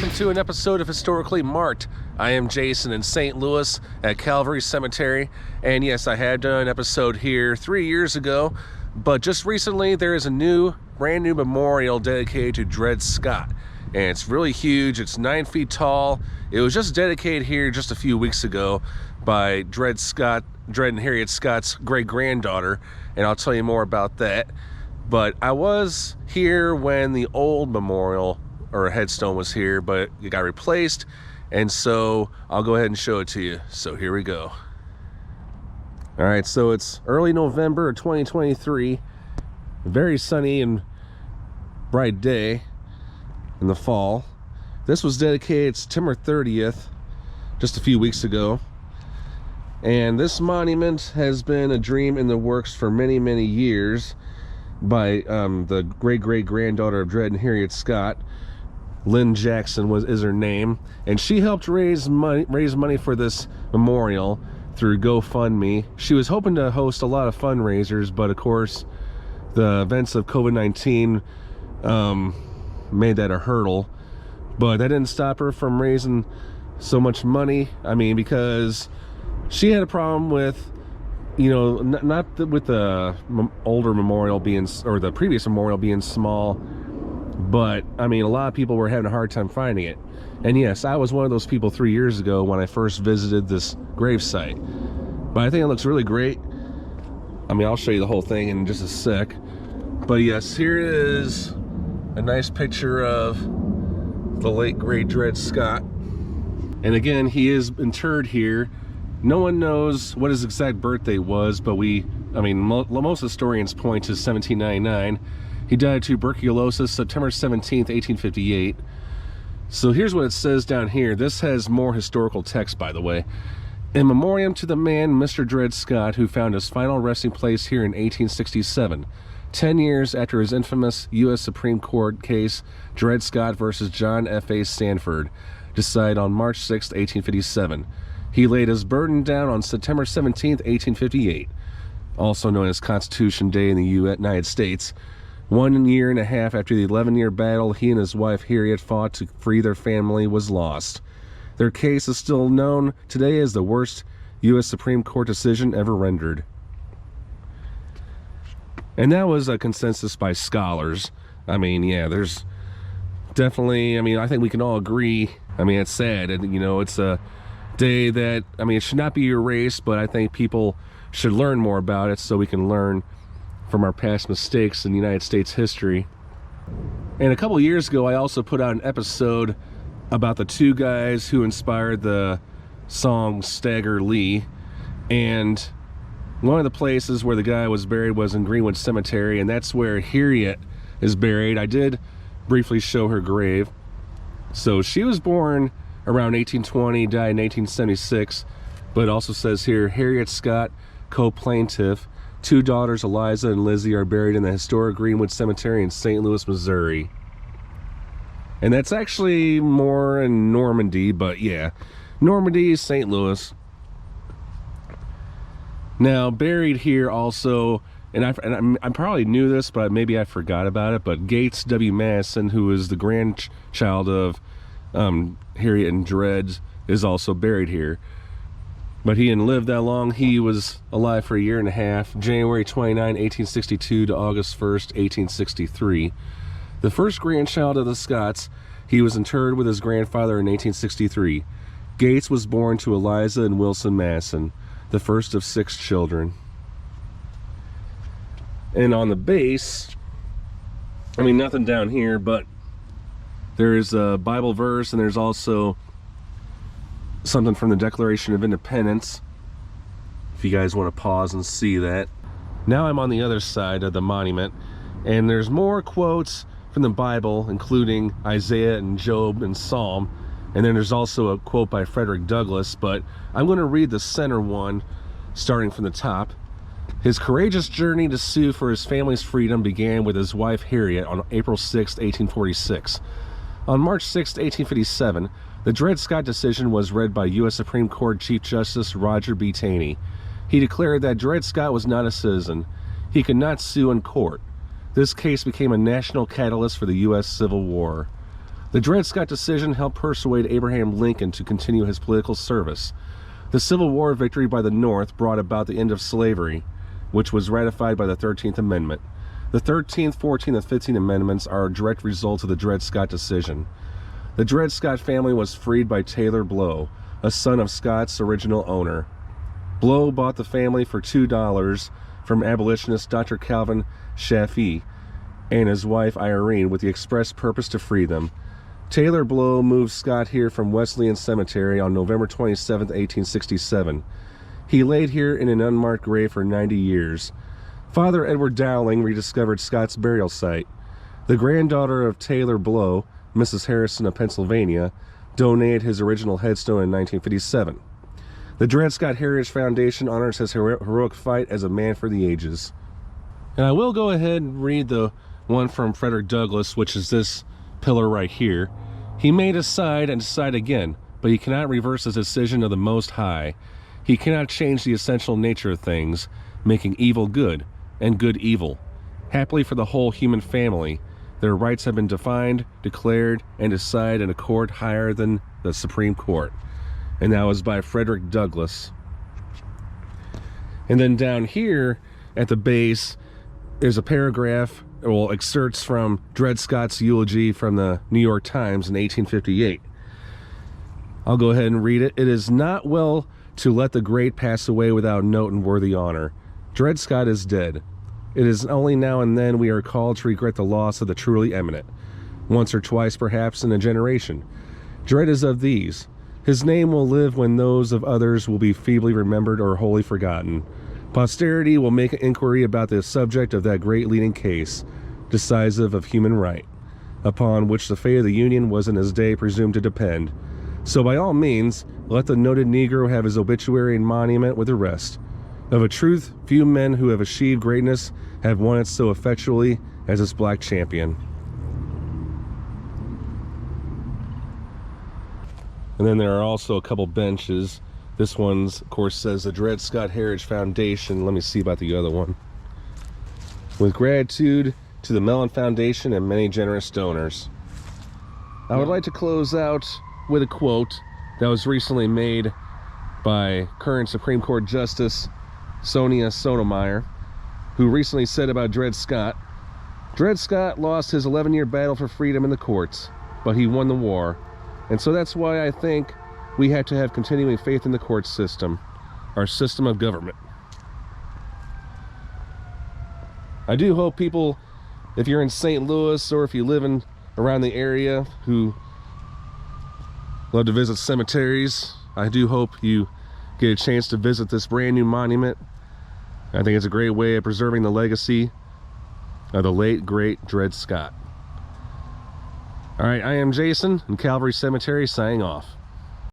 welcome to an episode of Historically Marked. I am Jason in St. Louis at Calvary Cemetery, and yes, I had done an episode here 3 years ago, but just recently there is a brand new memorial dedicated to Dred Scott, and it's really huge. It's 9 feet tall. It was just dedicated here just a few weeks ago by Dred and Harriet Scott's great-granddaughter, and I'll tell you more about that. But I was here when the old memorial or headstone was here, but it got replaced, and so I'll go ahead and show it to you. So here we go. All right, so it's early November of 2023, very sunny and bright day in the fall. This was dedicated September 30th, just a few weeks ago, and this monument has been a dream in the works for many years by the great-granddaughter of Dred and Harriet Scott. Lynn Jackson is her name, and she helped raise money for this memorial through GoFundMe. She was hoping to host a lot of fundraisers, but of course the events of COVID-19 made that a hurdle. But that didn't stop her from raising so much money. I mean, because she had a problem with, you know, not with the older memorial being, or the previous memorial being small, but I mean, a lot of people were having a hard time finding it. And yes, I was one of those people 3 years ago when I first visited this gravesite. But I think it looks really great. I mean, I'll show you the whole thing in just a sec. But yes, here is a nice picture of the late great Dred Scott. And again, he is interred here. No one knows what his exact birthday was, but most historians point to 1799. He died of tuberculosis September 17th, 1858. So here's what it says down here. This has more historical text, by the way. In memoriam to the man, Mr. Dred Scott, who found his final resting place here in 1867, 10 years after his infamous U.S. Supreme Court case, Dred Scott versus John F.A. Sanford, decided on March 6, 1857. He laid his burden down on September 17, 1858, also known as Constitution Day in the United States. 1 year and a half after the 11-year battle he and his wife Harriet fought to free their family was lost. Their case is still known today as the worst U.S. Supreme Court decision ever rendered. And that was a consensus by scholars. I mean, yeah, there's definitely, I think we can all agree. I mean, it's sad, and you know, it's a day that, it should not be erased, but I think people should learn more about it so we can learn from our past mistakes in United States history. And a couple years ago, I also put out an episode about the two guys who inspired the song Stagger Lee, and one of the places where the guy was buried was in Greenwood Cemetery, and that's where Harriet is buried. I did briefly show her grave. So she was born around 1820, died in 1876, but it also says here, Harriet Scott, co-plaintiff, 2 daughters, Eliza and Lizzie, are buried in the historic Greenwood Cemetery in St. Louis, Missouri. And that's actually more in Normandy, but yeah, Normandy, St. Louis. Now, buried here also, and I probably knew this, but maybe I forgot about it, but Gates W. Madison, who is the grandchild of Harriet and Dred, is also buried here. But he didn't live that long. He was alive for 1.5 years, January 29, 1862 to August 1st, 1863. The first grandchild of the Scotts, he was interred with his grandfather in 1863. Gates was born to Eliza and Wilson Madison, the first of 6 children. And on the base, nothing down here, but there's a Bible verse, and there's also something from the Declaration of Independence, if you guys want to pause and see that. Now I'm on the other side of the monument, and there's more quotes from the Bible, including Isaiah and Job and Psalm, and then there's also a quote by Frederick Douglass, but I'm going to read the center one, starting from the top. His courageous journey to sue for his family's freedom began with his wife Harriet on April 6, 1846. On March 6, 1857, the Dred Scott decision was read by U.S. Supreme Court Chief Justice Roger B. Taney. He declared that Dred Scott was not a citizen. He could not sue in court. This case became a national catalyst for the U.S. Civil War. The Dred Scott decision helped persuade Abraham Lincoln to continue his political service. The Civil War victory by the North brought about the end of slavery, which was ratified by the 13th Amendment. The 13th, 14th, and 15th Amendments are a direct result of the Dred Scott decision. The Dred Scott family was freed by Taylor Blow, a son of Scott's original owner. Blow bought the family for $2 from abolitionist Dr. Calvin Chaffee and his wife Irene with the express purpose to free them. Taylor Blow moved Scott here from Wesleyan Cemetery on November 27, 1867. He laid here in an unmarked grave for 90 years. Father Edward Dowling rediscovered Scott's burial site. The granddaughter of Taylor Blow, Mrs. Harrison of Pennsylvania, donated his original headstone in 1957. The Dred Scott Heritage Foundation honors his heroic fight as a man for the ages. And I will go ahead and read the one from Frederick Douglass, which is this pillar right here. He may decide and decide again, but he cannot reverse his decision of the Most High. He cannot change the essential nature of things, making evil good and good evil. Happily for the whole human family, their rights have been defined, declared, and decided in a court higher than the Supreme Court. And that was by Frederick Douglass. And then down here at the base, there's a paragraph, well, excerpts from Dred Scott's eulogy from the New York Times in 1858. I'll go ahead and read it. It is not well to let the great pass away without note and worthy honor. Dred Scott is dead. It is only now and then we are called to regret the loss of the truly eminent. Once or twice, perhaps, in a generation. Dred is of these. His name will live when those of others will be feebly remembered or wholly forgotten. Posterity will make an inquiry about the subject of that great leading case, decisive of human right, upon which the fate of the Union was in his day presumed to depend. So by all means, let the noted Negro have his obituary and monument with the rest. Of a truth, few men who have achieved greatness have won it so effectually as this black champion. And then there are also a couple benches. This one's, of course, says the Dred Scott Heritage Foundation. Let me see about the other one. With gratitude to the Mellon Foundation and many generous donors. I would like to close out with a quote that was recently made by current Supreme Court Justice Sonia Sotomayor, who recently said about Dred Scott, "Dred Scott lost his 11-year battle for freedom in the courts, but he won the war. And so that's why I think we have to have continuing faith in the court system, our system of government." I do hope people, if you're in St. Louis or if you live in around the area who love to visit cemeteries, I do hope you get a chance to visit this brand new monument. I think it's a great way of preserving the legacy of the late, great Dred Scott. All right, I am Jason in Calvary Cemetery, signing off.